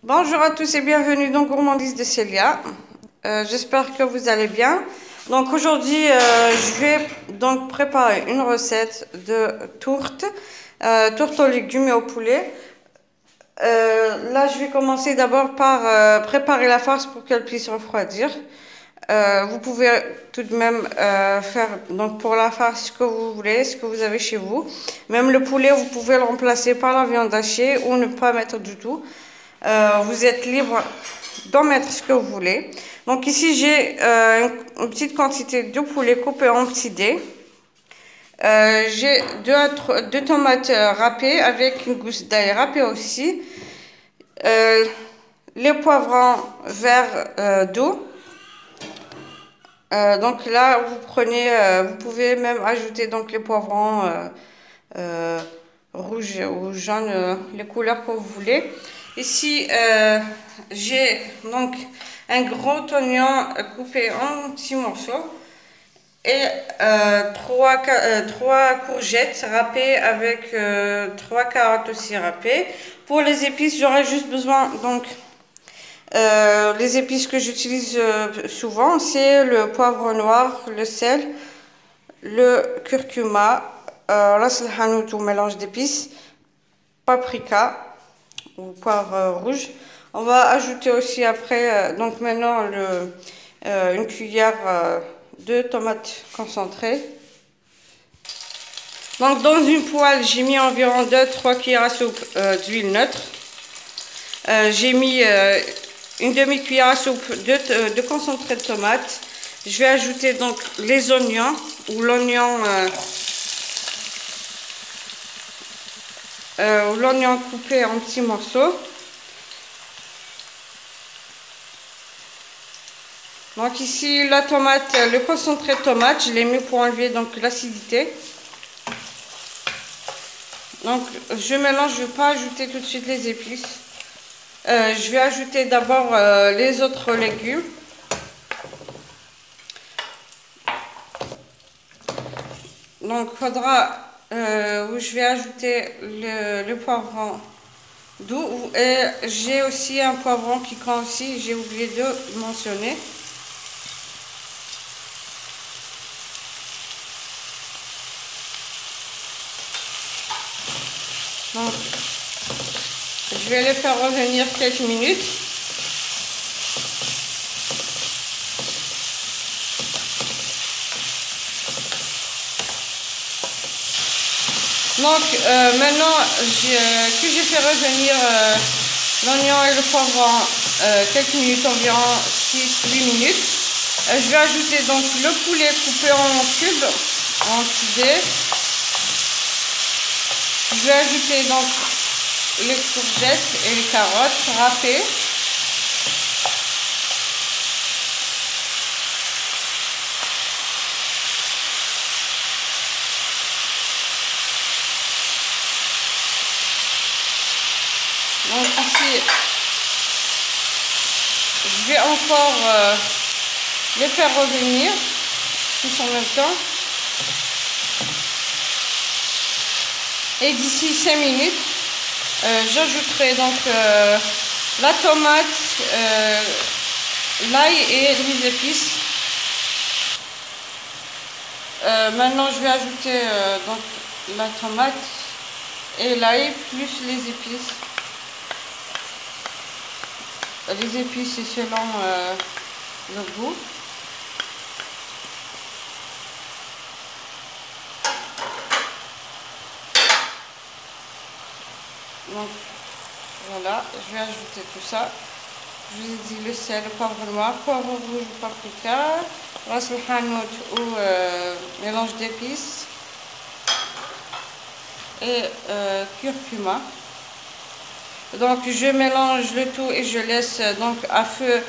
Bonjour à tous et bienvenue dans Gourmandise de Célia. J'espère que vous allez bien. Donc aujourd'hui, je vais donc préparer une recette de tourte, tourte aux légumes et au poulet. Là, je vais commencer d'abord par préparer la farce pour qu'elle puisse refroidir. Vous pouvez tout de même faire donc pour la farce ce que vous voulez, ce que vous avez chez vous. Même le poulet, vous pouvez le remplacer par la viande hachée ou ne pas mettre du tout. Vous êtes libre d'en mettre ce que vous voulez. Donc ici, j'ai une petite quantité de poulet coupé en petits dés. J'ai deux tomates râpées avec une gousse d'ail râpée aussi. Les poivrons verts doux. Donc là, vous prenez, vous pouvez même ajouter donc les poivrons rouges ou jaunes, les couleurs que vous voulez. Ici, j'ai donc un gros oignon coupé en petits morceaux et trois courgettes râpées avec trois carottes aussi râpées. Pour les épices, j'aurais juste besoin donc les épices que j'utilise souvent, c'est le poivre noir, le sel, le curcuma, ras el hanout ou mélange d'épices, paprika ou poivre rouge. On va ajouter aussi après, donc maintenant, une cuillère de tomates concentrées. Donc dans une poêle, j'ai mis environ 2-3 cuillères à soupe d'huile neutre. J'ai mis une demi-cuillère à soupe de concentré de tomate. Je vais ajouter donc les oignons ou l'oignon coupé en petits morceaux. Donc ici la tomate, le concentré de tomate, je l'ai mis pour enlever donc l'acidité. Donc je mélange, je ne vais pas ajouter tout de suite les épices. Je vais ajouter d'abord les autres légumes. Donc je vais ajouter le poivron doux et j'ai aussi un poivron piquant aussi, j'ai oublié de mentionner. Donc, je vais les faire revenir quelques minutes. Donc maintenant que j'ai fait revenir l'oignon et le poivron quelques minutes, environ 6-8 minutes, je vais ajouter donc le poulet coupé en cubes, en petits dés. Je vais ajouter donc les courgettes et les carottes râpées. Donc ici, je vais encore les faire revenir tous en même temps. Et d'ici 5 minutes, j'ajouterai donc la tomate, l'ail et les épices. Maintenant, je vais ajouter donc la tomate et l'ail plus les épices. Les épices, c'est selon le goût. Donc voilà, je vais ajouter tout ça. Je vous ai dit le sel, le poivre noir, poivre rouge, paprika, ras el hanout ou mélange d'épices et curcuma. Donc je mélange le tout et je laisse donc à feu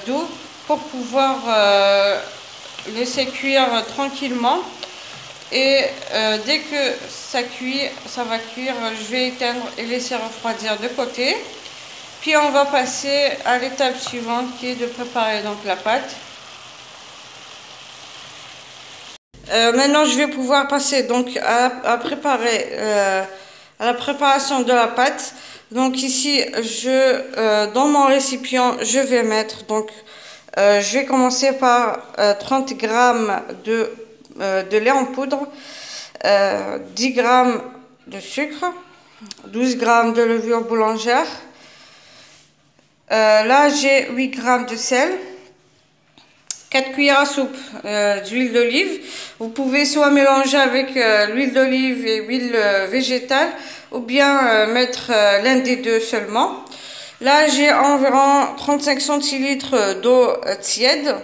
doux pour pouvoir laisser cuire tranquillement. Et dès que ça va cuire, je vais éteindre et laisser refroidir de côté. Puis on va passer à l'étape suivante qui est de préparer donc la pâte. Maintenant je vais pouvoir passer donc à la préparation de la pâte. Donc ici, dans mon récipient, je vais mettre, donc, je vais commencer par 30 grammes de lait en poudre, 10 grammes de sucre, 12 grammes de levure boulangère. Là, j'ai 8 grammes de sel, 4 cuillères à soupe d'huile d'olive. Vous pouvez soit mélanger avec l'huile d'olive et l'huile végétale, ou bien mettre l'un des deux seulement. Là, j'ai environ 35 centilitres d'eau tiède.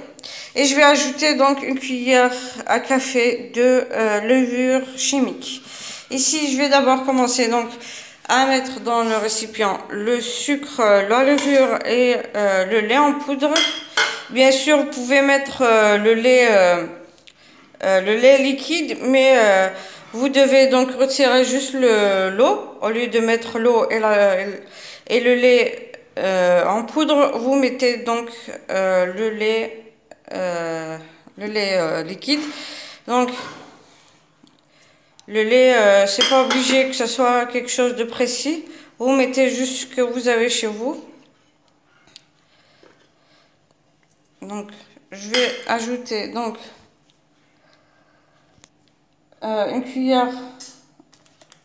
Et je vais ajouter donc une cuillère à café de levure chimique. Ici, je vais d'abord commencer donc à mettre dans le récipient le sucre, la levure et le lait en poudre. Bien sûr, vous pouvez mettre le lait liquide, mais vous devez donc retirer juste l'eau. Au lieu de mettre l'eau et le lait en poudre, vous mettez donc le lait liquide. Donc, le lait, c'est pas obligé que ce soit quelque chose de précis. Vous mettez juste ce que vous avez chez vous. Donc, je vais ajouter donc une cuillère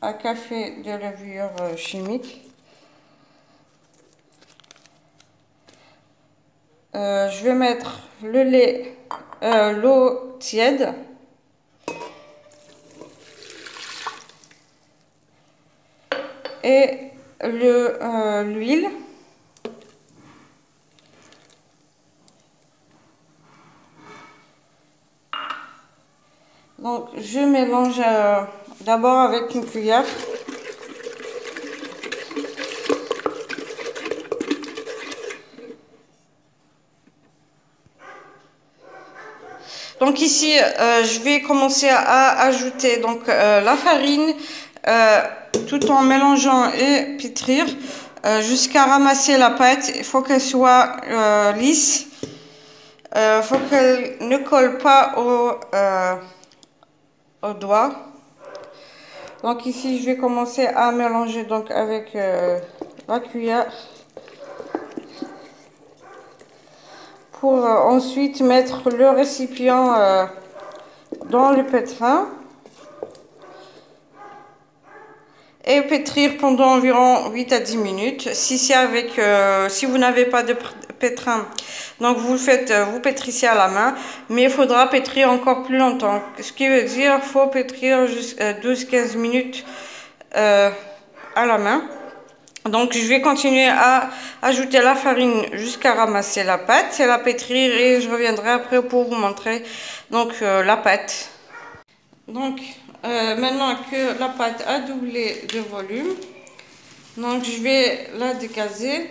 à café de levure chimique. Je vais mettre le lait, l'eau tiède. Et l'huile. Donc, je mélange d'abord avec une cuillère. Donc ici, je vais commencer à ajouter donc la farine tout en mélangeant et pétrir jusqu'à ramasser la pâte. Il faut qu'elle soit lisse. Il faut qu'elle ne colle pas au doigt. Donc ici, je vais commencer à mélanger donc avec la cuillère pour ensuite mettre le récipient dans le pétrin et pétrir pendant environ 8 à 10 minutes. Si vous n'avez pas de pétrin, donc vous le faites, vous pétrissez à la main, mais il faudra pétrir encore plus longtemps. Ce qui veut dire qu'il faut pétrir jusqu'à 12-15 minutes à la main. Donc je vais continuer à ajouter la farine jusqu'à ramasser la pâte et la pétrir, et je reviendrai après pour vous montrer donc la pâte. Donc maintenant que la pâte a doublé de volume, donc je vais la décaser.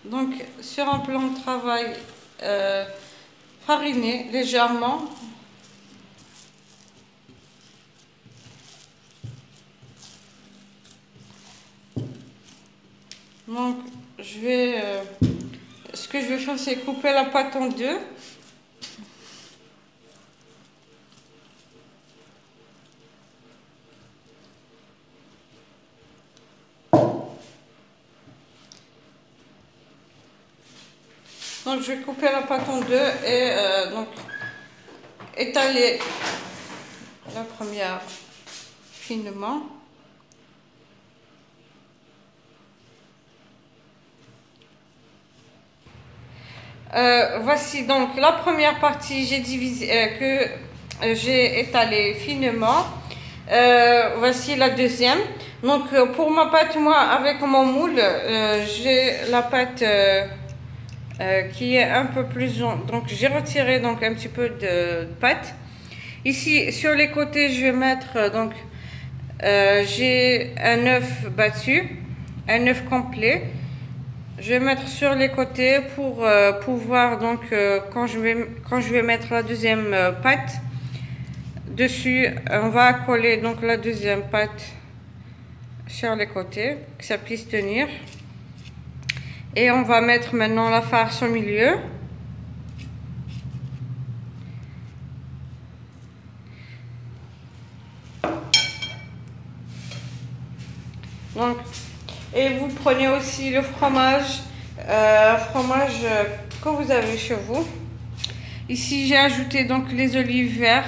Donc sur un plan de travail fariné légèrement. Donc ce que je vais faire, c'est couper la pâte en deux. Donc je vais couper la pâte en deux et donc étaler la première finement. Voici donc la première partie, j'ai divisé que j'ai étalé finement. Voici la deuxième. Donc pour ma pâte, moi avec mon moule, j'ai la pâte qui est un peu plus jaune. Donc j'ai retiré donc un petit peu de pâte. Ici sur les côtés, je vais mettre donc j'ai un œuf battu, un œuf complet. Je vais mettre sur les côtés pour pouvoir donc quand je vais mettre la deuxième pâte dessus, on va coller donc la deuxième pâte sur les côtés, que ça puisse tenir. Et on va mettre maintenant la farce au milieu. Donc, et vous prenez aussi le fromage, que vous avez chez vous. Ici, j'ai ajouté donc les olives vertes.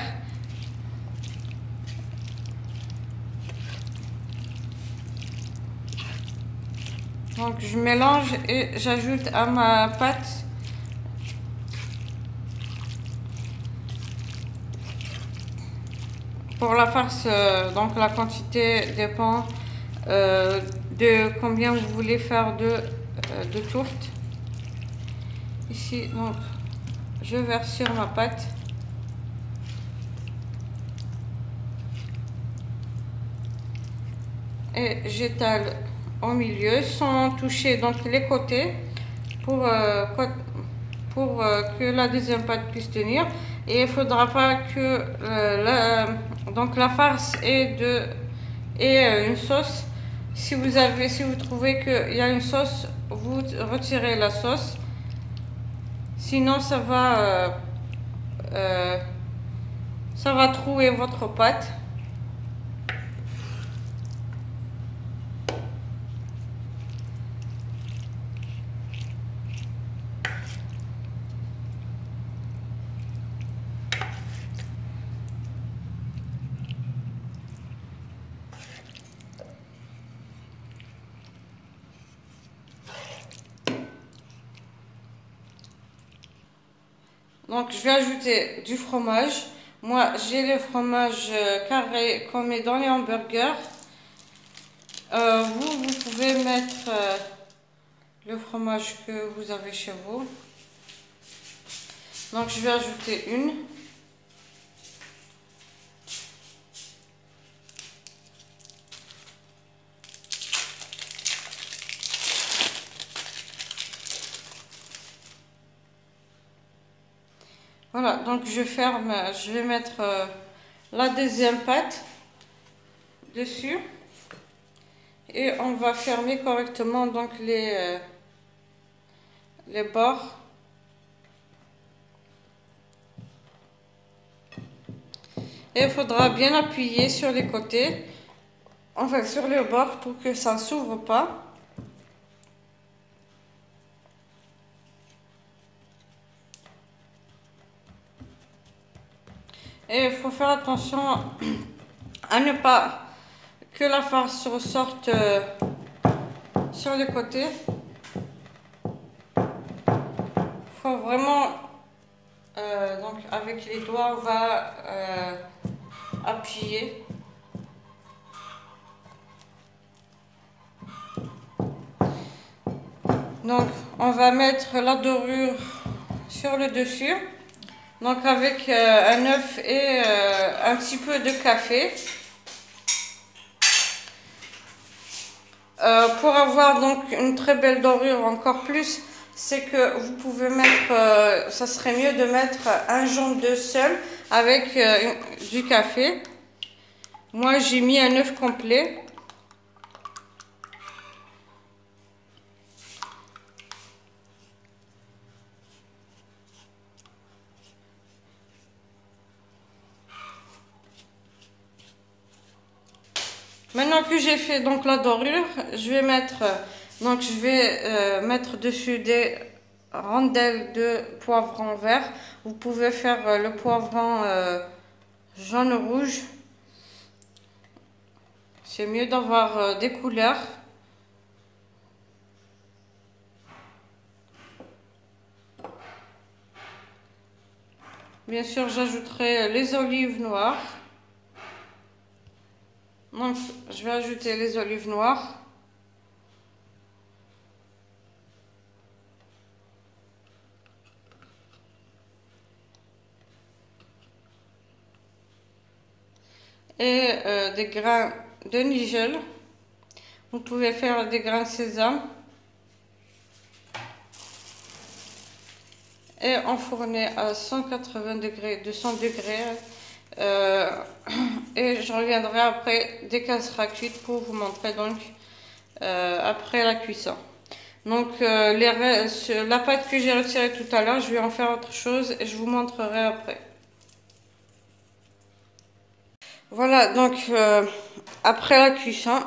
Donc, je mélange et j'ajoute à ma pâte. Pour la farce, donc la quantité dépend de combien vous voulez faire de tourte. Ici, donc, je verse sur ma pâte. Et j'étale au milieu sans toucher donc les côtés pour que la deuxième pâte puisse tenir. Et il ne faudra pas que donc la farce ait une sauce. Si vous trouvez qu'il y a une sauce, vous retirez la sauce. Sinon, ça va trouer votre pâte. Donc, je vais ajouter du fromage. Moi, j'ai le fromage carré qu'on met dans les hamburgers. Vous pouvez mettre le fromage que vous avez chez vous. Donc, je vais ajouter une. Voilà, donc je ferme, je vais mettre la deuxième pâte dessus et on va fermer correctement donc les bords. Et il faudra bien appuyer sur les côtés, enfin sur les bords pour que ça ne s'ouvre pas. Et il faut faire attention à ne pas que la farce ressorte sur les côtés. Il faut vraiment, donc avec les doigts, on va appuyer. Donc on va mettre la dorure sur le dessus. Donc avec un œuf et un petit peu de café. Pour avoir donc une très belle dorure encore plus, c'est que vous pouvez mettre, ça serait mieux de mettre un jaune d'œuf seul avec du café. Moi j'ai mis un œuf complet. Maintenant que j'ai fait donc la dorure, je vais mettre dessus des rondelles de poivron vert. Vous pouvez faire le poivron jaune-rouge. C'est mieux d'avoir des couleurs. Bien sûr, j'ajouterai les olives noires. Donc, je vais ajouter les olives noires. Et des grains de nigel. Vous pouvez faire des grains de sésame. Et enfourner à 180 degrés, 200 degrés. Et je reviendrai après dès qu'elle sera cuite pour vous montrer donc après la cuisson. Donc la pâte que j'ai retirée tout à l'heure, je vais en faire autre chose et je vous montrerai après. Voilà, donc après la cuisson,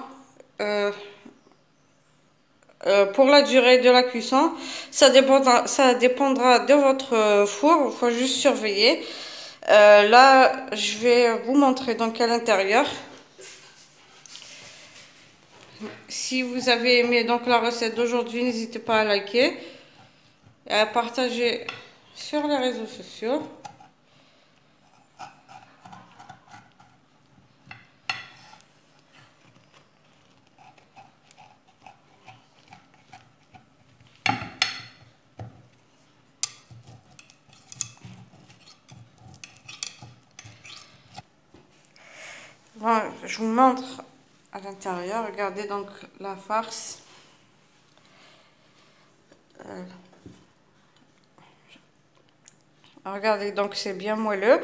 pour la durée de la cuisson, ça dépendra de votre four. Il faut juste surveiller. Là, je vais vous montrer donc à l'intérieur. Si vous avez aimé donc la recette d'aujourd'hui, n'hésitez pas à liker et à partager sur les réseaux sociaux. Bon, je vous montre à l'intérieur. Regardez donc la farce. Regardez, donc c'est bien moelleux.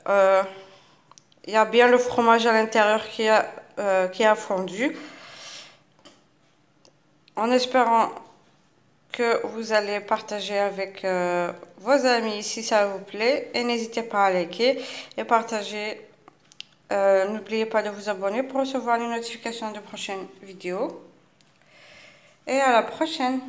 Il y a bien le fromage à l'intérieur qui a fondu. En espérant que vous allez partager avec vos amis si ça vous plaît. Et n'hésitez pas à liker et partager. N'oubliez pas de vous abonner pour recevoir les notifications de prochaines vidéos. Et à la prochaine!